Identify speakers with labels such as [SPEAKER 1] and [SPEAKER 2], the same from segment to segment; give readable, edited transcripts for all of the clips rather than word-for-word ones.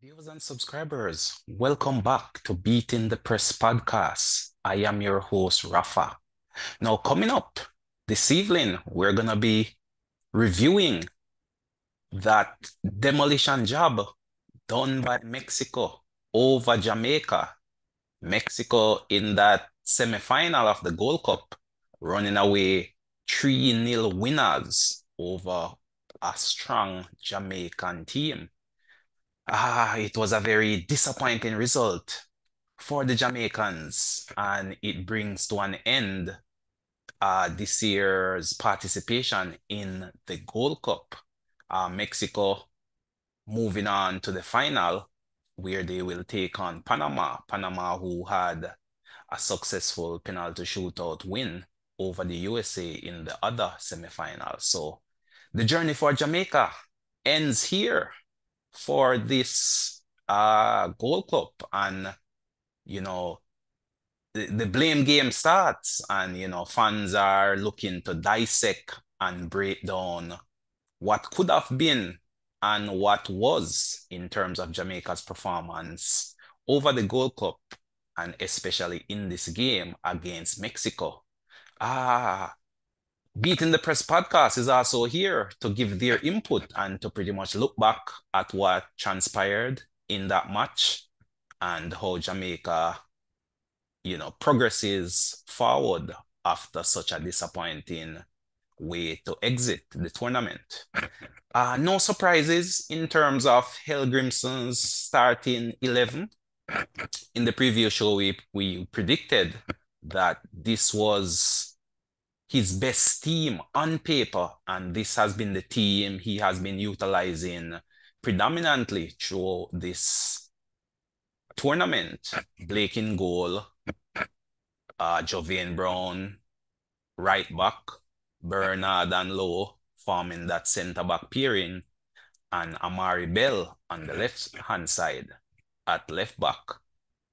[SPEAKER 1] Viewers and subscribers, welcome back to Beating the Press podcast. I am your host, Rafa. Now, coming up this evening, we're going to be reviewing that demolition job done by Mexico over Jamaica. Mexico in that semi-final of the Gold Cup, running away 3-0 winners over a strong Jamaican team. It was a very disappointing result for the Jamaicans, and it brings to an end this year's participation in the Gold Cup. Mexico moving on to the final, where they will take on Panama. Panama, who had a successful penalty shootout win over the USA in the other semifinal. So the journey for Jamaica ends here for this Gold Cup, and you know the blame game starts, and fans are looking to dissect and break down what could have been and what was in terms of Jamaica's performance over the Gold Cup, and especially in this game against Mexico. Ah, Beating the Press podcast is also here to give their input and to pretty much look back at what transpired in that match and how Jamaica, progresses forward after such a disappointing way to exit the tournament. No surprises in terms of Helgrimson's starting 11. In the previous show, we predicted that this was his best team on paper, and this has been the team he has been utilizing predominantly through this tournament. Blake in goal, Jovian Brown, right back, Bernard and Lowe forming that centre back pairing, and Amari Bell on the left hand side at left back.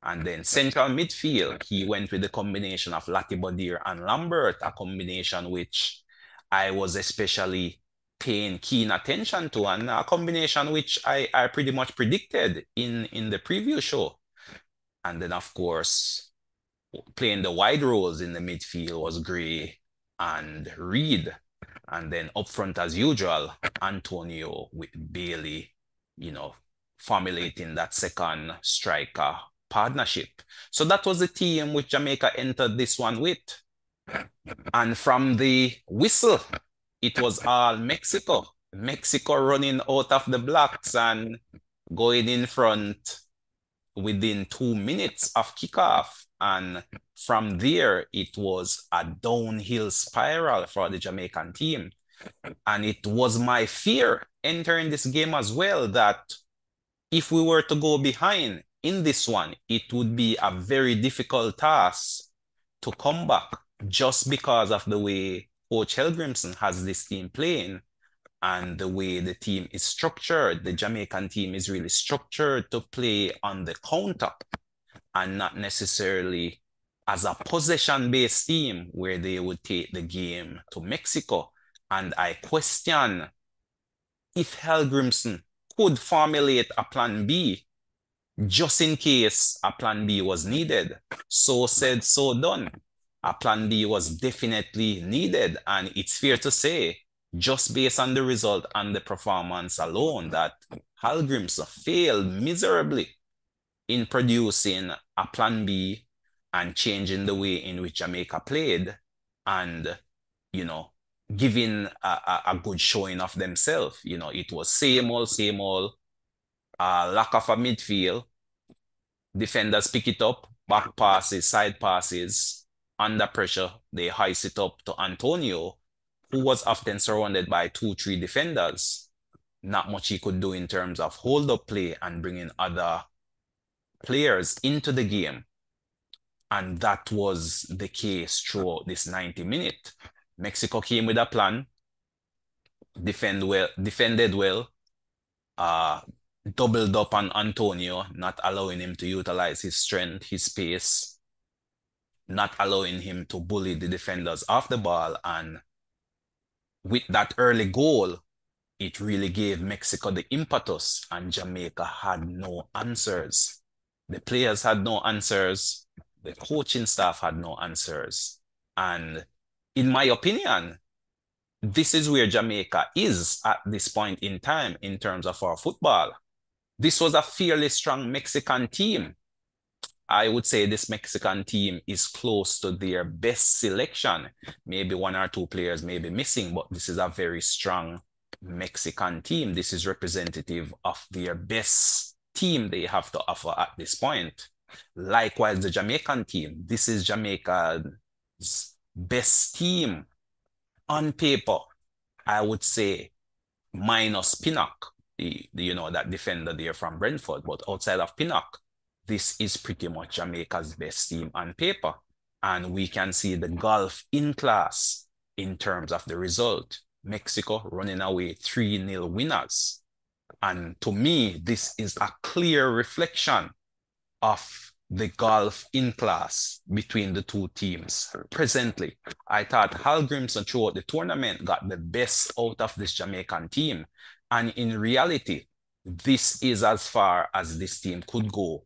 [SPEAKER 1] And then central midfield, he went with the combination of Latibodir and Lambert, a combination which I was especially paying keen attention to, and a combination which I pretty much predicted in the previous show. And then, of course, playing the wide roles in the midfield was Gray and Reed. And then up front, as usual, Antonio with Bailey, formulating that second striker partnership. So that was the team which Jamaica entered this one with. And from the whistle, it was all Mexico. Mexico running out of the blocks and going in front within 2 minutes of kickoff. And from there, it was a downhill spiral for the Jamaican team. And it was my fear entering this game as well that if we were to go behind in this one, it would be a very difficult task to come back just because of the way Coach Helgrimson has this team playing and the way the team is structured. The Jamaican team is really structured to play on the counter and not necessarily as a possession-based team where they would take the game to Mexico. And I question if Helgrimson could formulate a plan B just in case a plan B was needed. So said, so done. A plan B was definitely needed, and it's fair to say, just based on the result and the performance alone, that Helgrimson failed miserably in producing a plan B and changing the way in which Jamaica played and, giving a good showing of themselves. It was same old, lack of a midfield. Defenders pick it up, back passes, side passes, under pressure, they heist it up to Antonio, who was often surrounded by 2, 3 defenders. Not much he could do in terms of hold-up play and bringing other players into the game. And that was the case throughout this 90 minutes. Mexico came with a plan, defended well, doubled up on Antonio, not allowing him to utilize his strength, his pace, not allowing him to bully the defenders off the ball. And with that early goal, It really gave Mexico the impetus, and Jamaica had no answers. The players had no answers. The coaching staff had no answers. And in my opinion, this is where Jamaica is at this point in time in terms of our football. This was a fairly strong Mexican team. I would say this Mexican team is close to their best selection. Maybe one or two players may be missing, but this is a very strong Mexican team. This is representative of their best team they have to offer at this point. Likewise, the Jamaican team. This is Jamaica's best team on paper. I would say minus Pinnock, that defender there from Brentford. But outside of Pinnock, this is pretty much Jamaica's best team on paper. And we can see the gulf in class in terms of the result. Mexico running away 3-0 winners. And to me, this is a clear reflection of the gulf in class between the two teams. Presently, I thought Hal Grimson throughout the tournament got the best out of this Jamaican team. And in reality, this is as far as this team could go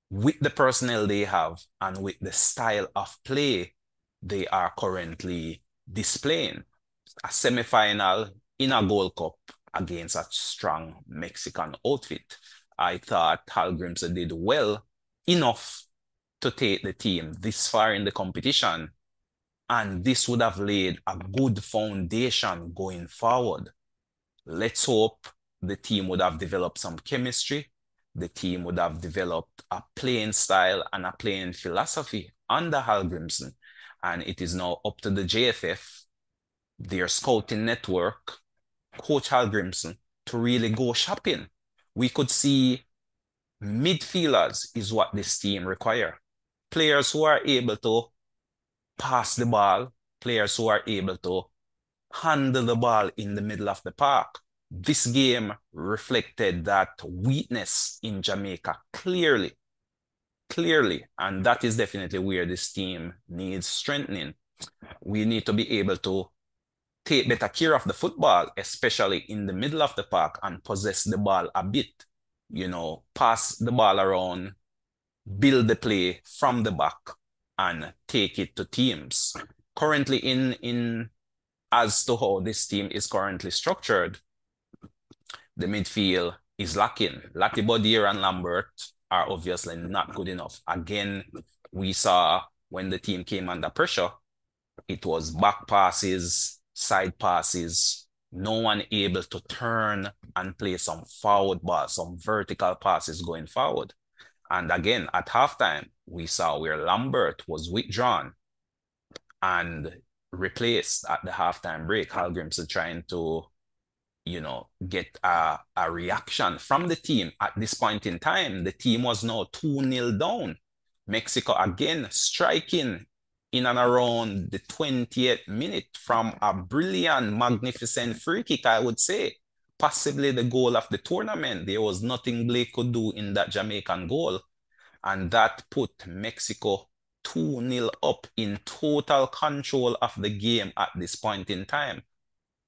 [SPEAKER 1] with the personnel they have and with the style of play they are currently displaying. A semi-final in a Gold Cup against a strong Mexican outfit. I thought Hal Grimson did well enough to take the team this far in the competition, and this would have laid a good foundation going forward. Let's hope the team would have developed some chemistry. The team would have developed a playing style and a playing philosophy under Hal Grimson. And it is now up to the JFF, their scouting network, Coach Hal Grimson, to really go shopping. We could see midfielders is what this team require. Players who are able to pass the ball, players who are able to handle the ball in the middle of the park. This game reflected that weakness in Jamaica clearly, and that is definitely where this team needs strengthening. We need to be able to take better care of the football, especially in the middle of the park, and possess the ball a bit. Pass the ball around, build the play from the back, and take it to teams. Currently, in as to how this team is currently structured, the midfield is lacking. Latibodier and Lambert are obviously not good enough. Again, we saw when the team came under pressure, it was back passes, side passes, no one able to turn and play some forward balls, some vertical passes going forward. And again, at halftime, we saw where Lambert was withdrawn and replaced at the halftime break. Hal Grimson trying to, get a reaction from the team. At this point in time, the team was now 2-0 down. Mexico again striking in and around the 20th minute from a brilliant, magnificent free kick, I would say. Possibly the goal of the tournament. There was nothing Blake could do in that Jamaican goal. And that put Mexico 2-0 up in total control of the game at this point in time,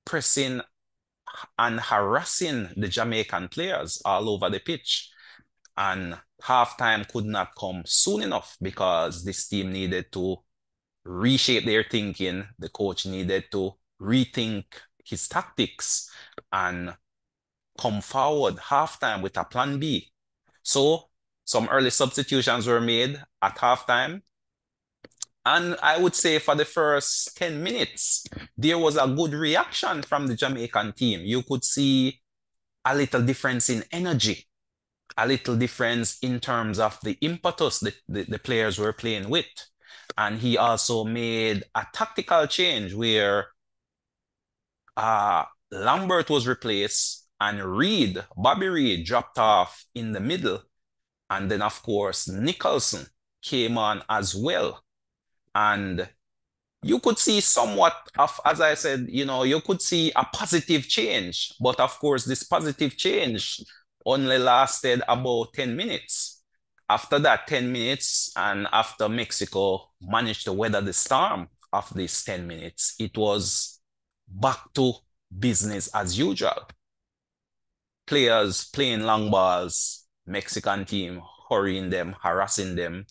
[SPEAKER 1] pressing and harassing the Jamaican players all over the pitch. And halftime could not come soon enough because this team needed to reshape their thinking. The coach needed to rethink his tactics and come forward halftime with a plan B. So some early substitutions were made at halftime. And I would say for the first 10 minutes, there was a good reaction from the Jamaican team. You could see a little difference in energy, a little difference in terms of the impetus that the players were playing with. And he also made a tactical change where Lambert was replaced and Bobby Reid dropped off in the middle. And then, of course, Nicholson came on as well. And you could see somewhat of, as I said, you could see a positive change. But of course, this positive change only lasted about 10 minutes. After that 10 minutes, and after Mexico managed to weather the storm of these 10 minutes, it was back to business as usual. players playing long balls, Mexican team hurrying them, harassing them,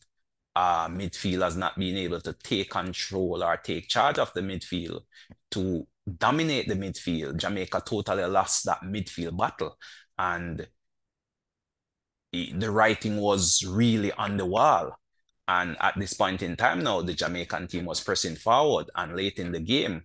[SPEAKER 1] midfielders not being able to take control or take charge of the midfield to dominate the midfield. Jamaica totally lost that midfield battle. And the writing was really on the wall. And at this point in time now, the Jamaican team was pressing forward. And late in the game,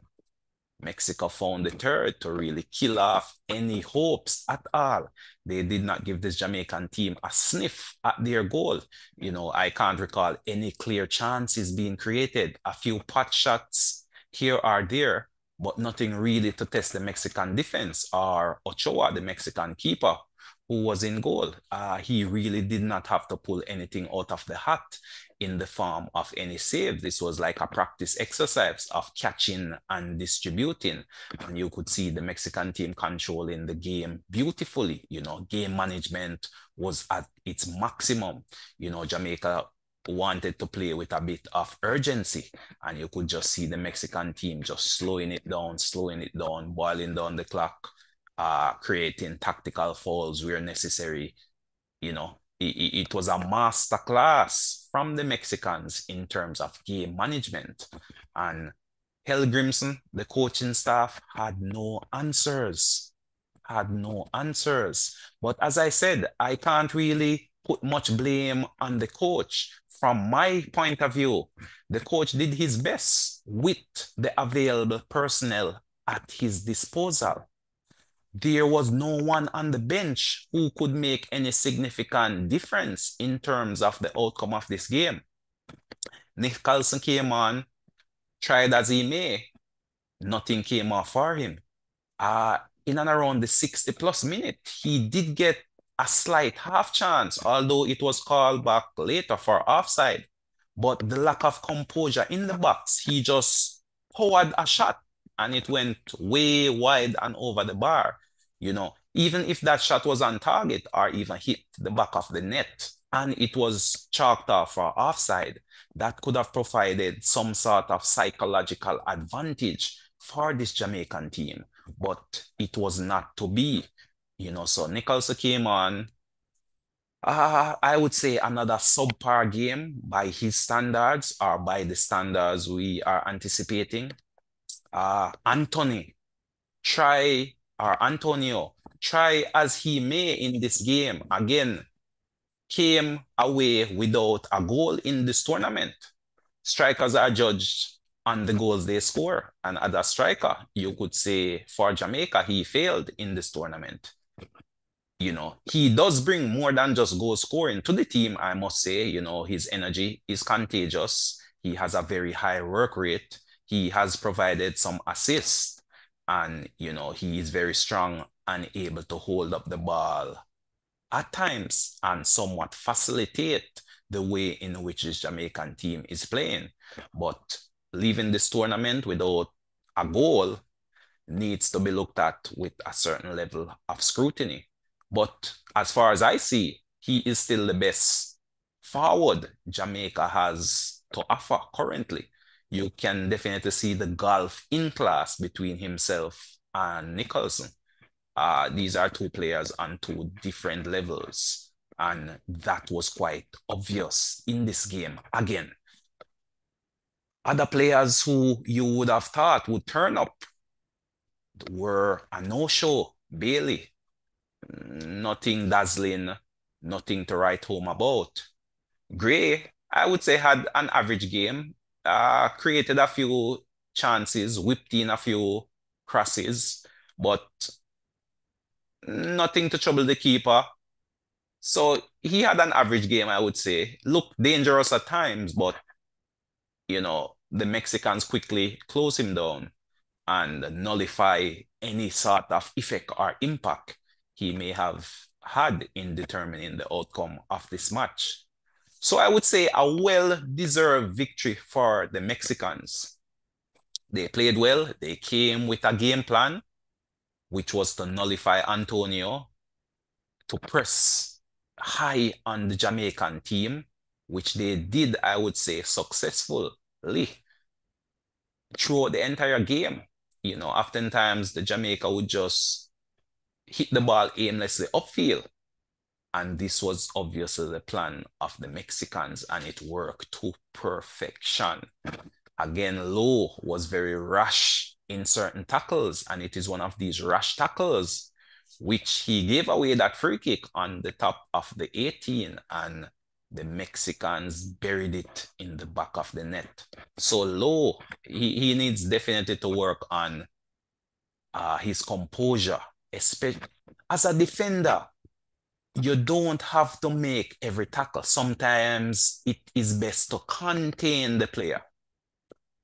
[SPEAKER 1] Mexico found the third to really kill off any hopes at all. They did not give this Jamaican team a sniff at their goal. I can't recall any clear chances being created. A few pot shots here or there, but nothing really to test the Mexican defense or Ochoa, the Mexican keeper, who was in goal. He really did not have to pull anything out of the hat in the form of any save. This was like a practice exercise of catching and distributing. And you could see the Mexican team controlling the game beautifully. Game management was at its maximum. Jamaica wanted to play with a bit of urgency. And you could just see the Mexican team just slowing it down, boiling down the clock, creating tactical fouls where necessary. It was a master class from the Mexicans in terms of game management. And Helgrimson, the coaching staff, had no answers. But as I said, I can't really put much blame on the coach. From my point of view, the coach did his best with the available personnel at his disposal. There was no one on the bench who could make any significant difference in terms of the outcome of this game. Nicholson came on, tried as he may, nothing came off for him. In and around the 60 plus minute, he did get a slight half chance, although it was called back later for offside. But the lack of composure in the box, he just powered a shot and it went way wide and over the bar. Even if that shot was on target or even hit the back of the net and it was chalked off for offside, that could have provided some sort of psychological advantage for this Jamaican team, but it was not to be. So Nicholson came on. I would say another subpar game by his standards or by the standards we are anticipating. Antonio, try as he may in this game, again, came away without a goal in this tournament. Strikers are judged on the goals they score. And as a striker, you could say for Jamaica, he failed in this tournament. He does bring more than just goal scoring to the team, I must say. His energy is contagious. He has a very high work rate. He has provided some assists. And, he is very strong and able to hold up the ball at times and somewhat facilitate the way in which this Jamaican team is playing. But leaving this tournament without a goal needs to be looked at with a certain level of scrutiny. But as far as I see, he is still the best forward Jamaica has to offer currently. You can definitely see the gulf in class between himself and Nicholson. These are two players on two different levels, and that was quite obvious in this game. Again, other players who you would have thought would turn up were a no-show. Bailey, nothing dazzling, nothing to write home about. Gray, I would say, had an average game, created a few chances, whipped in a few crosses, but nothing to trouble the keeper. So he had an average game, I would say. Looked dangerous at times, but the Mexicans quickly close him down and nullify any sort of effect or impact he may have had in determining the outcome of this match. So I would say a well-deserved victory for the Mexicans. They played well. They came with a game plan, which was to nullify Antonio, to press high on the Jamaican team, which they did, I would say, successfully throughout the entire game. Oftentimes the Jamaica would just hit the ball aimlessly upfield. And this was obviously the plan of the Mexicans, and it worked to perfection. Again, Lowe was very rash in certain tackles, and it is one of these rash tackles which he gave away that free kick on the top of the 18, and the Mexicans buried it in the back of the net. So Lowe, he needs definitely to work on his composure, especially as a defender. You don't have to make every tackle. Sometimes it is best to contain the player.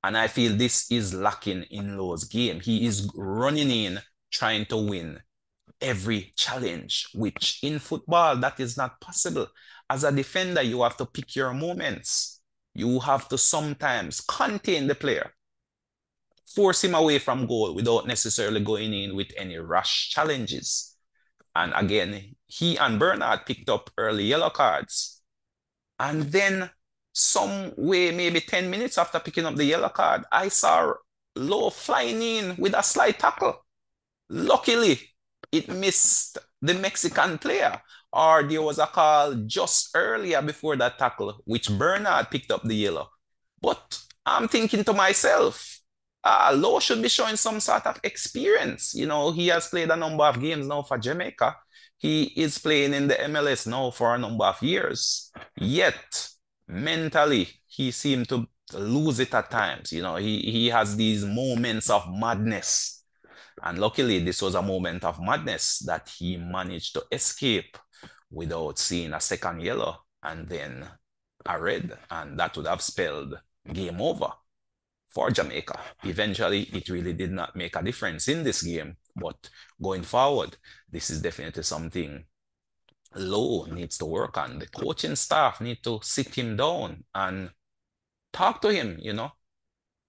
[SPEAKER 1] And I feel this is lacking in Lowe's game. He is running in, trying to win every challenge, which in football, that is not possible. As a defender, you have to pick your moments. You have to sometimes contain the player, force him away from goal without necessarily going in with any rash challenges. And again, he and Bernard picked up early yellow cards. And then some way, maybe 10 minutes after picking up the yellow card, I saw Lowe flying in with a slight tackle. Luckily, it missed the Mexican player, or there was a call just earlier before that tackle, which Bernard picked up the yellow. But I'm thinking to myself, Lowe should be showing some sort of experience. You know, he has played a number of games now for Jamaica. He is playing in the MLS now for a number of years. Yet, mentally, he seemed to lose it at times. You know, he has these moments of madness. And luckily, this was a moment of madness that he managed to escape without seeing a second yellow and then a red. And that would have spelled game over for Jamaica. Eventually, it really did not make a difference in this game. But going forward, this is definitely something Lowe needs to work on. The coaching staff need to sit him down and talk to him, you know,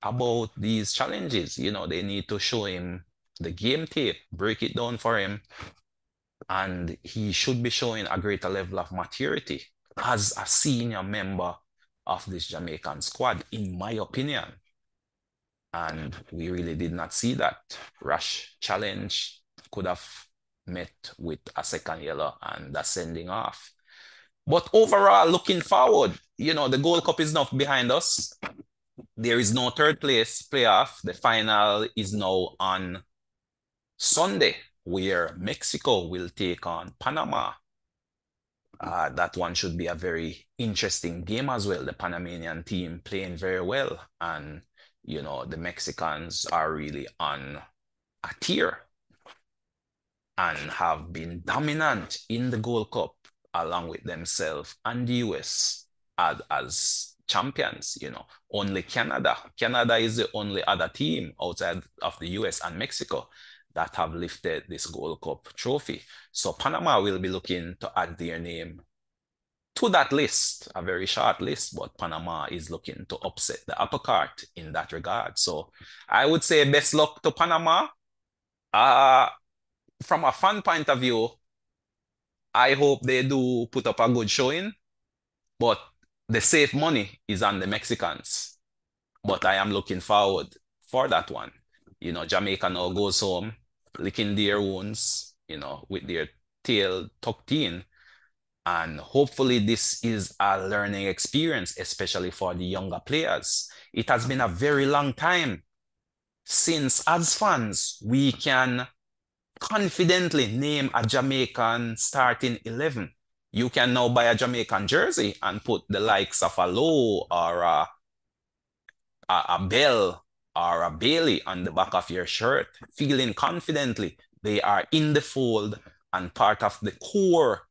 [SPEAKER 1] about these challenges. You know, they need to show him the game tape, break it down for him, and he should be showing a greater level of maturity as a senior member of this Jamaican squad, in my opinion. And we really did not see that. Rash challenge could have met with a second yellow and a sending off. But overall, looking forward, you know, the Gold Cup is now behind us. There is no third place playoff. The final is now on Sunday, where Mexico will take on Panama. That one should be a very interesting game as well. The Panamanian team playing very well, and you know, the Mexicans are really on a tier and have been dominant in the Gold Cup along with themselves and the US as champions. You know, only Canada is the only other team outside of the US and Mexico that have lifted this Gold Cup trophy. So Panama will be looking to add their name to that list, a very short list, but Panama is looking to upset the apple cart in that regard. So I would say best luck to Panama. From a fan point of view, I hope they do put up a good showing, but the safe money is on the Mexicans. But I am looking forward for that one. You know, Jamaica now goes home, licking their wounds, you know, with their tail tucked in. And hopefully this is a learning experience, especially for the younger players. It has been a very long time since, as fans, we can confidently name a Jamaican starting 11. You can now buy a Jamaican jersey and put the likes of a Lowe or a Bell or a Bailey on the back of your shirt, feeling confidently they are in the fold and part of the core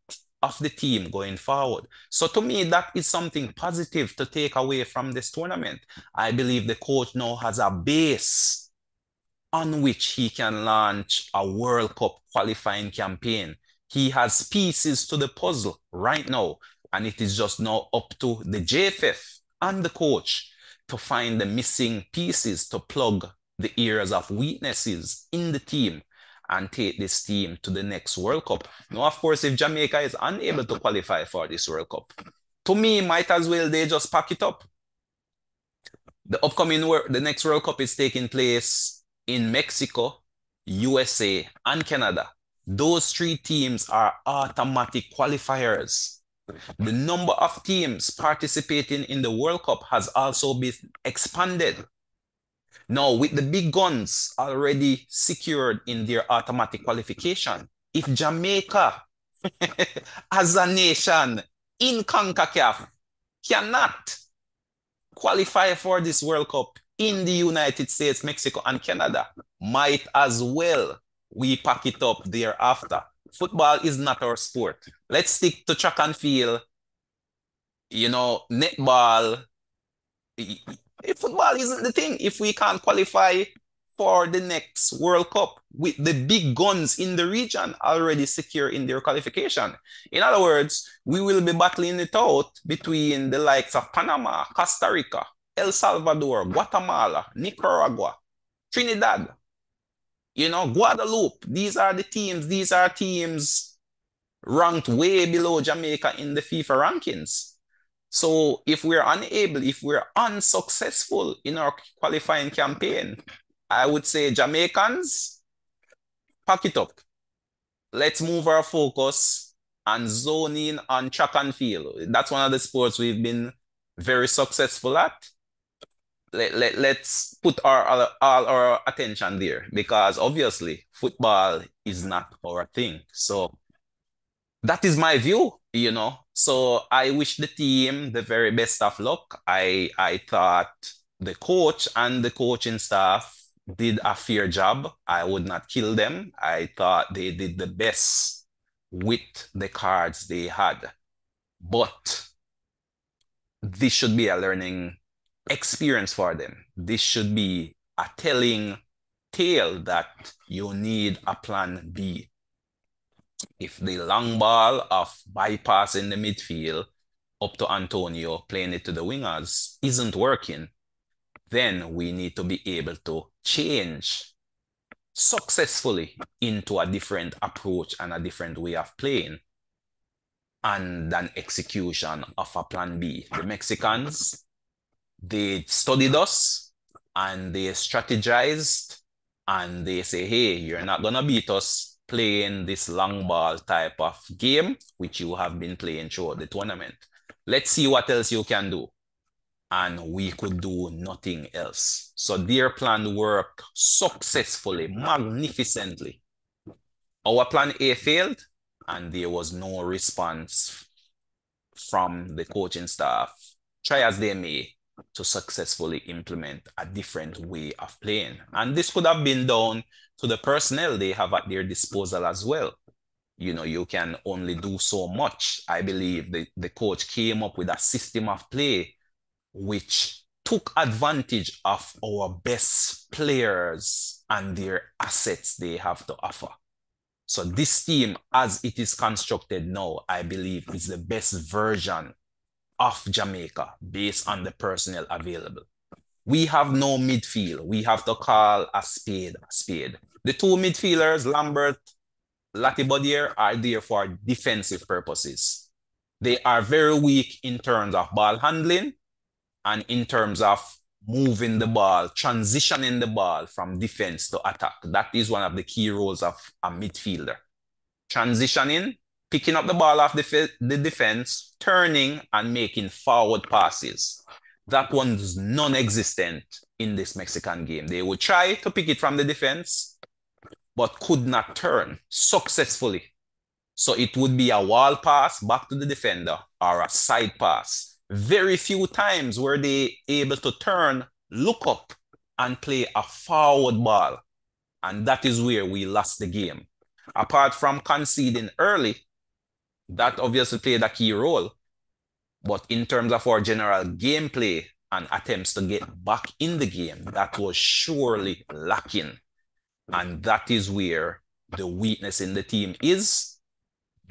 [SPEAKER 1] of the team going forward. So to me, that is something positive to take away from this tournament. I believe the coach now has a base on which he can launch a World Cup qualifying campaign. He has pieces to the puzzle right now, and it is just now up to the JFF and the coach to find the missing pieces to plug the areas of weaknesses in the team and take this team to the next World Cup. Now, of course, if Jamaica is unable to qualify for this World Cup, to me, might as well they just pack it up. The next World Cup is taking place in Mexico, USA, and Canada. Those three teams are automatic qualifiers. The number of teams participating in the World Cup has also been expanded. Now, with the big guns already secured in their automatic qualification, if Jamaica as a nation in CONCACAF cannot qualify for this World Cup in the United States, Mexico, and Canada, might as well we pack it up thereafter. Football is not our sport. Let's stick to track and field, netball. Football isn't the thing if we can't qualify for the next World Cup with the big guns in the region already secure in their qualification. In other words, we will be battling it out between the likes of Panama, Costa Rica, El Salvador, Guatemala, Nicaragua, Trinidad, Guadeloupe. These are teams ranked way below Jamaica in the FIFA rankings. So if we're unsuccessful in our qualifying campaign, I would say Jamaicans, pack it up. Let's move our focus and zone in on track and field. That's one of the sports we've been very successful at. Let's put all our attention there because obviously football is not our thing. So that is my view. So I wish the team the very best of luck. I thought the coach and the coaching staff did a fair job. I would not kill them. I thought they did the best with the cards they had. But this should be a learning experience for them. This should be a telling tale that you need a plan B. If the long ball of bypassing the midfield up to Antonio, playing it to the wingers, isn't working, then we need to be able to change successfully into a different approach and a different way of playing and an execution of a plan B. The Mexicans, they studied us and they strategized and they say, hey, you're not going to beat us playing this long ball type of game, which you have been playing throughout the tournament. Let's see what else you can do. And we could do nothing else. So their plan worked successfully, magnificently. Our plan A failed, and there was no response from the coaching staff, try as they may, to successfully implement a different way of playing. And this could have been down to the personnel they have at their disposal as well. You can only do so much. I believe the coach came up with a system of play which took advantage of our best players and their assets they have to offer. So this team, as it is constructed now, I believe is the best version of Jamaica based on the personnel available. We have no midfield. We have to call a spade a spade. The two midfielders, Lambert, Latibodier, are there for defensive purposes. They are very weak in terms of ball handling and in terms of moving the ball, transitioning the ball from defense to attack. That is one of the key roles of a midfielder. Transitioning, picking up the ball off the defense, turning and making forward passes. That one's non-existent in this Mexican game. They would try to pick it from the defense, but could not turn successfully. So it would be a wall pass back to the defender or a side pass. Very few times were they able to turn, look up, and play a forward ball. And that is where we lost the game. Apart from conceding early, that obviously played a key role. But in terms of our general gameplay and attempts to get back in the game, that was surely lacking. And that is where the weakness in the team is.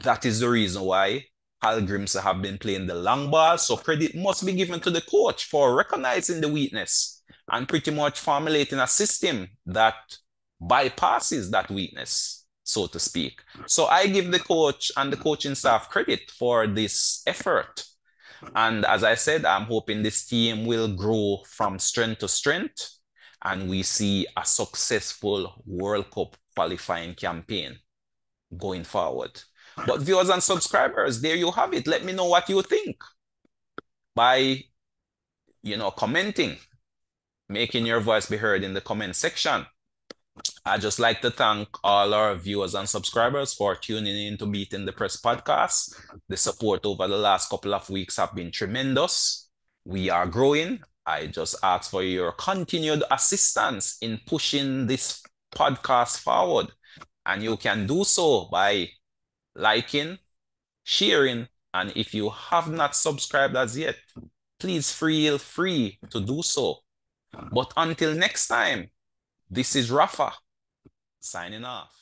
[SPEAKER 1] That is the reason why Grimson have been playing the long ball. So credit must be given to the coach for recognizing the weakness and pretty much formulating a system that bypasses that weakness, so to speak. So I give the coach and the coaching staff credit for this effort. And as I said, I'm hoping this team will grow from strength to strength and we see a successful World Cup qualifying campaign. going forward. But viewers and subscribers, there you have it. Let me know what you think by, commenting, making your voice be heard in the comment section. I just like to thank all our viewers and subscribers for tuning in to Beating the Press podcast. The support over the last couple of weeks have been tremendous. We are growing. I just ask for your continued assistance in pushing this podcast forward. And you can do so by liking, sharing, and if you have not subscribed as yet, please feel free to do so. But until next time, this is Rafa signing off.